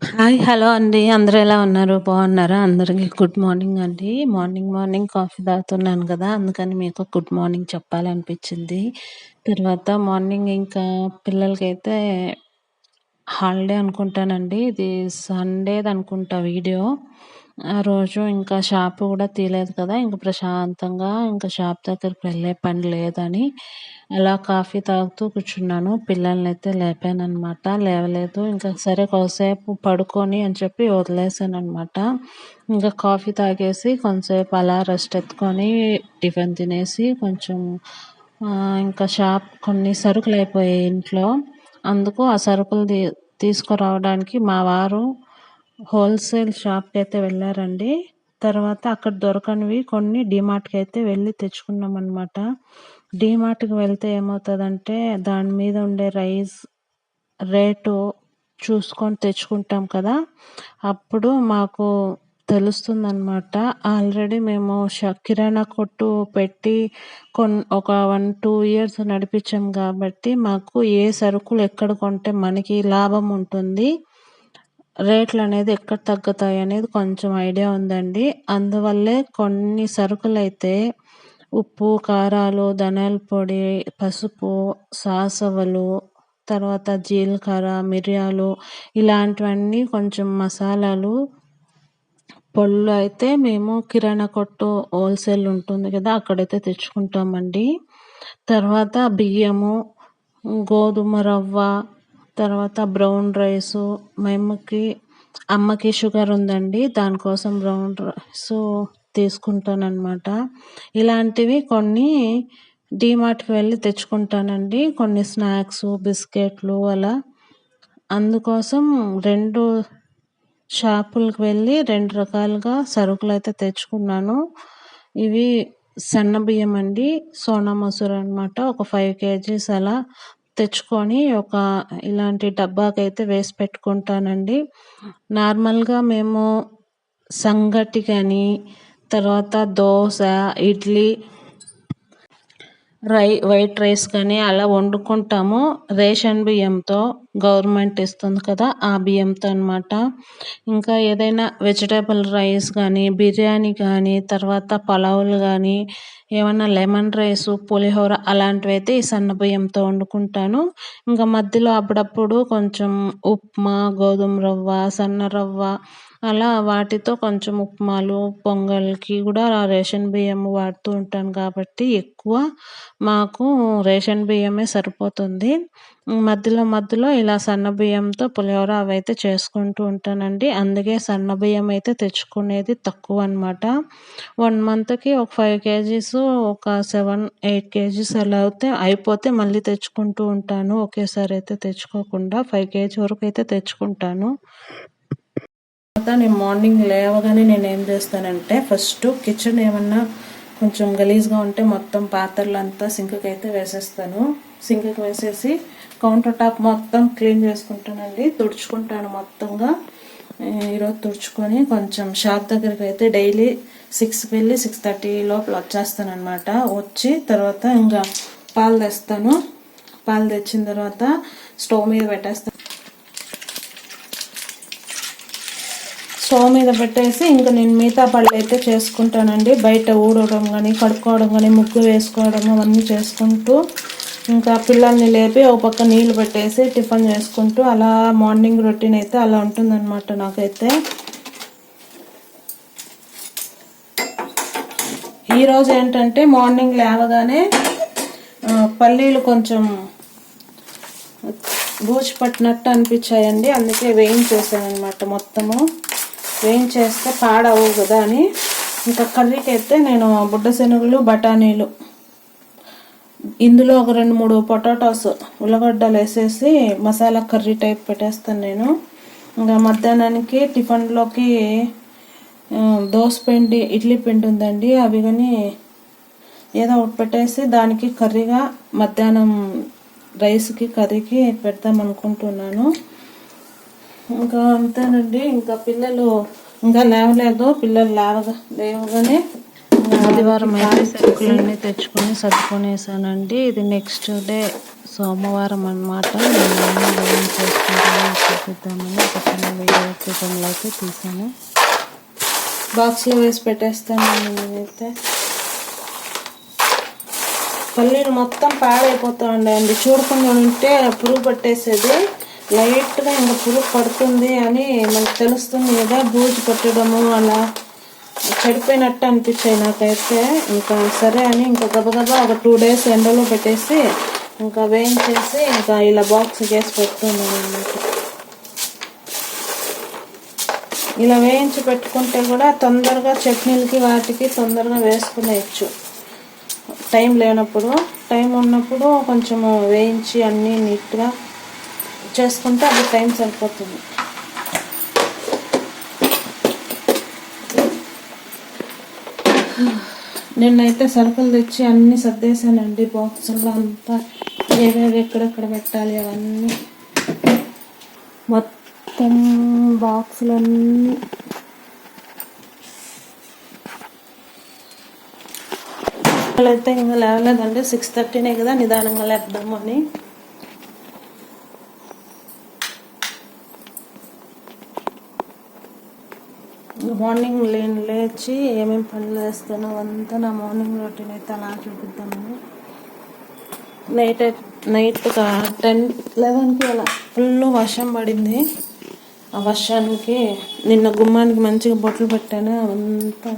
Hi. Hello అండి. అందరూ ఎలా ఉన్నారు? బాగున్నారా? అందరికి గుడ్ మార్నింగ్ అండి. మార్నింగ్ కాఫీ తాగుతున్నాను గదా! అందుకని మీకు గుడ్ మార్నింగ్ చెప్పాలనిపించింది. తర్వాత మార్నింగ్ ఇంకా పిల్లలకైతే హాలిడే అనుకుంటానండి. ఇది సండేదనుకుంటా వీడియో. ఆ రోజు ఇంకా షాపు గూడా తీయలేదు కదా! ఇంక ప్రశాంతంగా ఇంకా షాప్ దగ్గరికి వెళ్ళే పని లేదని అలా కాఫీ తాగుతూ కూర్చున్నాను. పిల్లలనైతే లేపాననమాట. లేవలేదు. ఇంకా సరే కాసేపు పడుకొని అని చెప్పి వదిలేసాననమాట. ఇంకా కాఫీ తాగేసి కొంతసేపు అలా రెస్ట్ ఎత్తుకొని టిఫిన్ తినేసి కొంచెం ఇంకా కొన్ని సరుకులయిపోయాయి ఇంట్లో. అందుకు ఆ సరుకులు తీసుకురావడానికి మా వారు హోల్సేల్ షాప్‌కైతే వెళ్లారండి. తర్వాత అక్కడ దొరకనివి కొన్ని డీమార్ట్‌కైతే వెళ్లి తెచ్చుకున్నామనమాట. డీమార్ట్‌కి వెళ్తే ఏమవుతదంటే దాని మీద ఉండే రేటు చూసుకొని తెచ్చుకుంటాం కదా! అప్పుడు మాకు తెలుస్తుందనమాట. ఆల్రెడీ మేము కిరాణా కొట్టు పెట్టి ఒక 1, 2 ఇయర్స్ నడిపించాం కాబట్టి మాకు ఏ సరుకులు ఎక్కడ కొంటే మనకి లాభం ఉంటుంది, రేట్లనేది ఎక్కడ తగ్గుతాయనేది కొంచెం ఐడియా ఉందండి. అందువల్లే కొన్ని సరుకులైతే ఉప్పు, కారాలు, ధనియాల పొడి, పసుపు, సాసవలు, తర్వాత జీలకర్ర, మిరియాలు ఇలాంటివన్నీ కొంచెం మసాలాలు, పొళ్ళు అయితే మేము కిరాణా కొట్టు హోల్సేల్ ఉంటుంది కదా! అక్కడైతే తెచ్చుకుంటామండి. తర్వాత బియ్యము, గోధుమ రవ్వ, తర్వాత బ్రౌన్ రైసు, అమ్మకి షుగర్ ఉందండి. దానికోసం బ్రౌన్ రైసు తీసుకుంటాననమాట. ఇలాంటివి కొన్ని డీమార్ట్‌కి వెళ్ళి తెచ్చుకుంటానండి. కొన్ని స్నాక్సు, బిస్కెట్లు అలా. అందుకోసం 2 షాపులకు వెళ్ళి 2 రకాలుగా సరుకులైతే తెచ్చుకున్నాను. ఇవి సన్న బియ్యం అండి. సోనా మసూరి అనమాట. ఒక 5 కేజీస్ అలా తెచ్చుకొని ఇలాంటి డబ్బాకైతే వేసి పెట్టుకుంటానండి. నార్మల్‌గా మేము సంగటి కానీ, తర్వాత దోస, ఇడ్లీ, వైట్ రైస్ కానీ అలా వండుకుంటాము. రేషన్ బియ్యంతో గవర్నమెంట్ ఇస్తుంది కదా! ఆ బియ్యంతో అనమాట. ఇంకా ఏదైనా వెజిటబుల్ రైస్ కానీ, బిర్యానీ కానీ, తర్వాత పలావులు కానీ, ఏమన్నా లెమన్ రైసు, పులిహోర అలాంటివైతే ఈ సన్న బియ్యంతో వండుకుంటాను. ఇంకా మధ్యలో అప్పుడప్పుడు కొంచెం ఉప్మా, గోధుమ రవ్వ, సన్న రవ్వ అలా వాటితో కొంచెం ఉప్మాలు, పొంగల్‌కి కూడా రేషన్ బియ్యం వాడుతూ ఉంటాను కాబట్టి ఎక్కువ మాకు రేషన్ బియ్యమే సరిపోతుంది. మధ్యలో ఇలా సన్న బియ్యంతో పులిహోర అవైతే చేసుకుంటూ ఉంటానండి. అందుకే సన్న బియ్యం అయితే తెచ్చుకునేది తక్కువ అనమాట. 1 మంత్‌కి ఒక 5 కేజీసు, ఒక 7, 8 కేజీస్ అలా అయిపోతే మళ్ళీ తెచ్చుకుంటూ ఉంటాను. ఒకేసారి అయితే తెచ్చుకోకుండా 5 కేజీ వరకు అయితే తెచ్చుకుంటాను. తర్వాత నేను మార్నింగ్ లేవగానే నేనేం చేస్తానంటే ఫస్ట్ కిచెన్ ఏమన్నా కొంచెం గలీజ్గా ఉంటే మొత్తం పాత్రలంతా సింక్కి అయితే వేసేస్తాను. సింక్కి వేసేసి కౌంటర్ టాప్ మొత్తం క్లీన్ చేసుకుంటానండి. తుడుచుకుంటాను మొత్తంగా. ఈరోజు తుడుచుకొని కొంచెం షాప్ దగ్గరికి అయితే డైలీ 6కి వెళ్ళి 6:30 లోపల వచ్చేస్తాను అనమాట. వచ్చి తర్వాత ఇంకా పాలు తెస్తాను. పాలు తెచ్చిన తర్వాత స్టవ్ మీద పెట్టేస్తాను. స్టవ్ మీద పెట్టేసి ఇంకా నేను మిగతా పళ్ళు అయితే చేసుకుంటానండి. బయట ఊడవడం కానీ, కడుక్కోవడం కానీ, ముగ్గు వేసుకోవడం అవన్నీ చేసుకుంటూ ఇంకా పిల్లల్ని లేపి ఒక పక్క నీళ్ళు పెట్టేసి టిఫిన్ చేసుకుంటూ అలా మార్నింగ్ రొటీన్ అయితే అలా ఉంటుందన్నమాట నాకైతే. ఈరోజు ఏంటంటే మార్నింగ్ లేవగానే పల్లీలు కొంచెం బూజు పట్టినట్టు అనిపించాయండి. అందుకే వేయించేసాను అనమాట. మొత్తము వేయించేస్తే పాడవు కదా అని. ఇంకా కర్రీకి అయితే నేను బుడ్డ శనగలు, బఠానీలు, ఇందులో ఒక 2-3 పొటాటోస్, ఉల్లగడ్డలు వేసేసి మసాలా కర్రీ టైప్ పెట్టేస్తాను నేను. ఇంకా మధ్యాహ్నానికి టిఫిన్లోకి దోసపిండి, ఇడ్లీ పిండి ఉందండి. అవి కానీ ఏదో ఒకటి పెట్టేసి దానికి కర్రీగా మధ్యాహ్నం రైస్కి కర్రీకి పెడతాం అనుకుంటున్నాను. ఇంకా అంతేనండి. ఇంకా పిల్లలు ఇంకా లేవలేదు. పిల్లలు లేవగానే ఆదివారం అయితే సరుకులన్నీ తెచ్చుకొని సర్దుకొనేసానండి. ఇది నెక్స్ట్ డే సోమవారం అన్నమాట. నేను మార్నింగ్ ఏం చేసుకుంటానో చూపిద్దామని ఒక చిన్న వీడియో రూపంలో అయితే తీసాను. బాక్స్లో వేసి పెట్టేస్తాను. నేనైతే పల్లీలు మొత్తం పాడైపోతూ ఉండండి. చూడకుండా ఉంటే పురుగు పట్టేసేది. లైట్గా ఇంకా పురుగు పడుతుంది అని మనకు తెలుస్తుంది కదా, బూజు పట్టడము అలా చెడిపోయినట్టు అనిపించాయి నాకైతే. ఇంకా సరే అని ఇంకా గబగబా ఒక 2 days ఎండలో పెట్టేసి ఇంకా వేయించేసి ఇంకా ఇలా బాక్స్ చేసి పెట్టుకున్నాను అన్నమాట. ఇలా వేయించి పెట్టుకుంటే కూడా తొందరగా చట్నీలకి వాటికి తొందరగా వేసుకునేయచ్చు. టైం లేనప్పుడు, టైం ఉన్నప్పుడు కొంచెం వేయించి అన్నీ నీట్గా చేసుకుంటే అది టైం సరిపోతుంది. నిన్నైతే సరుకులు తెచ్చి అన్నీ సర్దేశానండి బాక్సుల్లో అంతా. ఏవేవి ఎక్కడెక్కడ పెట్టాలి అవన్నీ మొత్తం బాక్సులన్నీ అయితే ఇంకా లేవలేదండి. 6:30 కదా, నిదానంగా లేద్దాము అని. మార్నింగ్ లేచి ఏమేమి పనులు వేస్తానో అంతా నా మార్నింగ్ రొటీన్ అయితే అలా చూపిద్దామని. నైట్గా 10-11కి అలా ఫుల్ వర్షం పడింది. ఆ వర్షానికి నిన్న గుమ్మానికి మంచిగా బొట్లు పెట్టాను. అంతా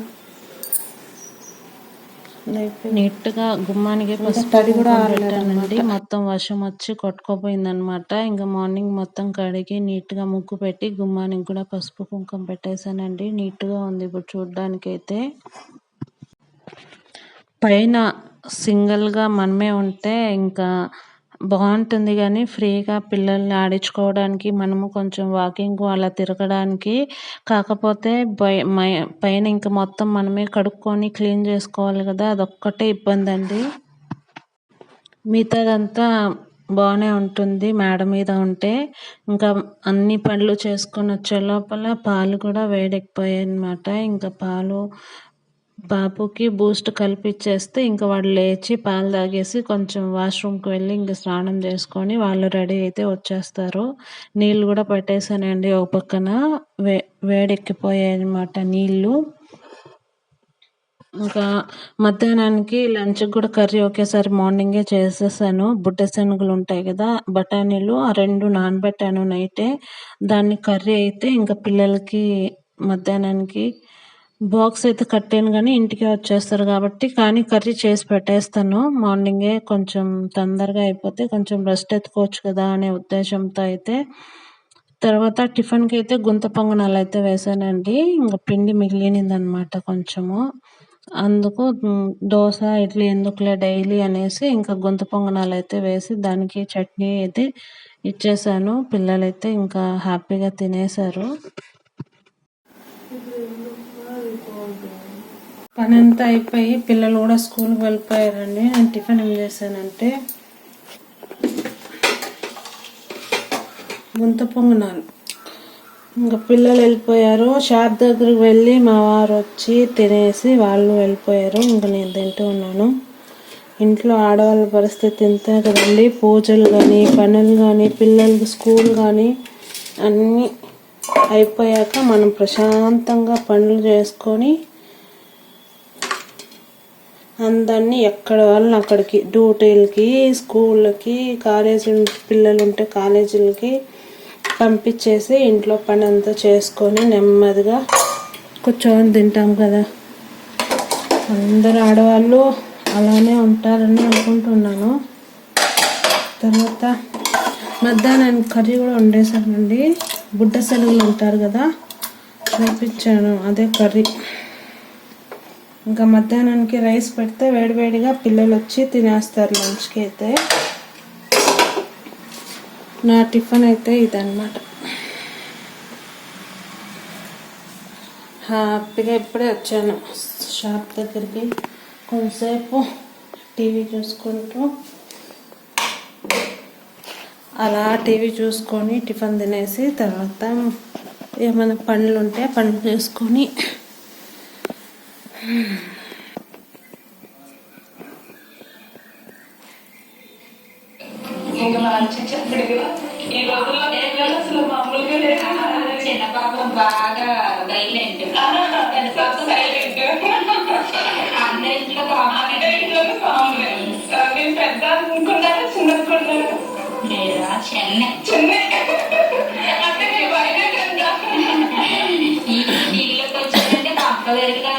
నీట్గా గుమ్మానికి పసుపు కూడా పెట్టానండి. మొత్తం వర్షం వచ్చి కొట్టుకోపోయిందనమాట. ఇంకా మార్నింగ్ మొత్తం కడిగి నీట్గా ముగ్గు పెట్టి గుమ్మానికి కూడా పసుపు కుంకుమ పెట్టేశానండి. నీట్గా ఉంది ఇప్పుడు చూడడానికి అయితే. పైన సింగిల్గా మనమే ఉంటే ఇంకా బాగుంటుంది కానీ ఫ్రీగా పిల్లల్ని ఆడించుకోవడానికి, మనము కొంచెం వాకింగ్ అలా తిరగడానికి. కాకపోతే పైన ఇంకా మొత్తం మనమే కడుక్కొని క్లీన్ చేసుకోవాలి కదా, అదొక్కటే ఇబ్బంది అండి. మిగతాదంతా బాగానే ఉంటుంది మేడ మీద ఉంటే. ఇంకా అన్ని పనులు చేసుకొని వచ్చే లోపల పాలు కూడా వేడెక్కిపోయాయి అన్నమాట. ఇంకా పాలు బాబుకి బూస్ట్ కలిపిచ్చేస్తే ఇంకా వాడు లేచి పాలు తాగేసి కొంచెం వాష్రూమ్కి వెళ్ళి ఇంకా స్నానం చేసుకొని వాళ్ళు రెడీ అయితే వచ్చేస్తారు. నీళ్ళు కూడా పెట్టేశానండి ఒక పక్కన. వేడెక్కిపోయాయి అన్నమాట నీళ్ళు. ఇంకా మధ్యాహ్నానికి లంచ్కి కూడా కర్రీ ఒకేసారి మార్నింగే చేసేసాను. బుడ్డ శనగలు ఉంటాయి కదా, బఠానీలు, ఆ 2 నానబెట్టాను నైటే. దాన్ని కర్రీ అయితే ఇంకా పిల్లలకి మధ్యాహ్నానికి బాక్స్ అయితే కట్టాను కానీ ఇంటికే వచ్చేస్తారు కాబట్టి, కానీ కర్రీ చేసి పెట్టేస్తాను మార్నింగే. కొంచెం తొందరగా అయిపోతే కొంచెం రెస్ట్ ఎత్తుకోవచ్చు కదా అనే ఉద్దేశంతో అయితే. తర్వాత టిఫిన్కి అయితే గుంత పొంగనాలు అయితే వేసానండి. ఇంకా పిండి మిగిలినదనమాట కొంచెము. అందుకు దోశ ఇడ్లీ ఎందుకులే డైలీ అనేసి ఇంకా గుంత పొంగనాలు అయితే వేసి దానికి చట్నీ అయితే ఇచ్చేసాను. పిల్లలైతే ఇంకా హ్యాపీగా తినేశారు. పని అంతా అయిపోయి పిల్లలు కూడా స్కూల్కి వెళ్ళిపోయారండి. నేను టిఫిన్ ఏం చేశానంటే గుంత పొంగనాలు. ఇంకా పిల్లలు వెళ్ళిపోయారు. షాప్ దగ్గరికి వెళ్ళి మా వారు వచ్చి తినేసి వాళ్ళు వెళ్ళిపోయారు. ఇంకా నేను తింటూ ఉన్నాను. ఇంట్లో ఆడవాళ్ళ పరిస్థితి ఇంతే కదండి. పూజలు కానీ, పనులు కానీ, పిల్లలకి స్కూల్ కానీ అన్నీ అయిపోయాక మనం ప్రశాంతంగా పనులు చేసుకొని అందరినీ ఎక్కడ వాళ్ళని అక్కడికి డ్యూటీలకి, స్కూళ్ళకి, కాలేజీ పిల్లలు ఉంటే కాలేజీలకి పంపించేసి ఇంట్లో పని అంతా చేసుకొని నెమ్మదిగా కూర్చొని తింటాం కదా. అందరు ఆడవాళ్ళు అలానే ఉంటారని అనుకుంటున్నాను. తర్వాత మధ్యాహ్నానికి కర్రీ కూడా వండేసానండి. బుడ్డ శనగలు ఉంటారు కదా, చూపించాను అదే కర్రీ. ఇంకా మధ్యాహ్నానికి రైస్ పెడితే వేడివేడిగా పిల్లలు వచ్చి తినేస్తారు లంచ్కి అయితే. నా టిఫిన్ అయితే ఇదన్నమాట. హ్యాపీగా ఇప్పుడే వచ్చాను షాప్ దగ్గరికి. కొంతసేపు టీవీ చూసుకుంటూ అలా టీవీ చూసుకొని టిఫిన్ తినేసి తర్వాత ఏమైనా పనులు ఉంటే పనులు చేసుకొని ఇంకా మంచి చెప్పండి. ఈ రోజుల్లో పిల్లలు అసలు మామూలుగా లేదు. చిన్న పాప బాగా వైలెంట్, పెద్ద పాప సైలెంట్. అందరింట్లో కామన్. నేను పెద్ద అనుకున్నారా చిన్న అనుకున్నారా? లేదా చెన్నై చిన్న అంటే వైలెంట్ అంట. ఈ టీవీలోకి వచ్చారంటే కంపల్సరిగా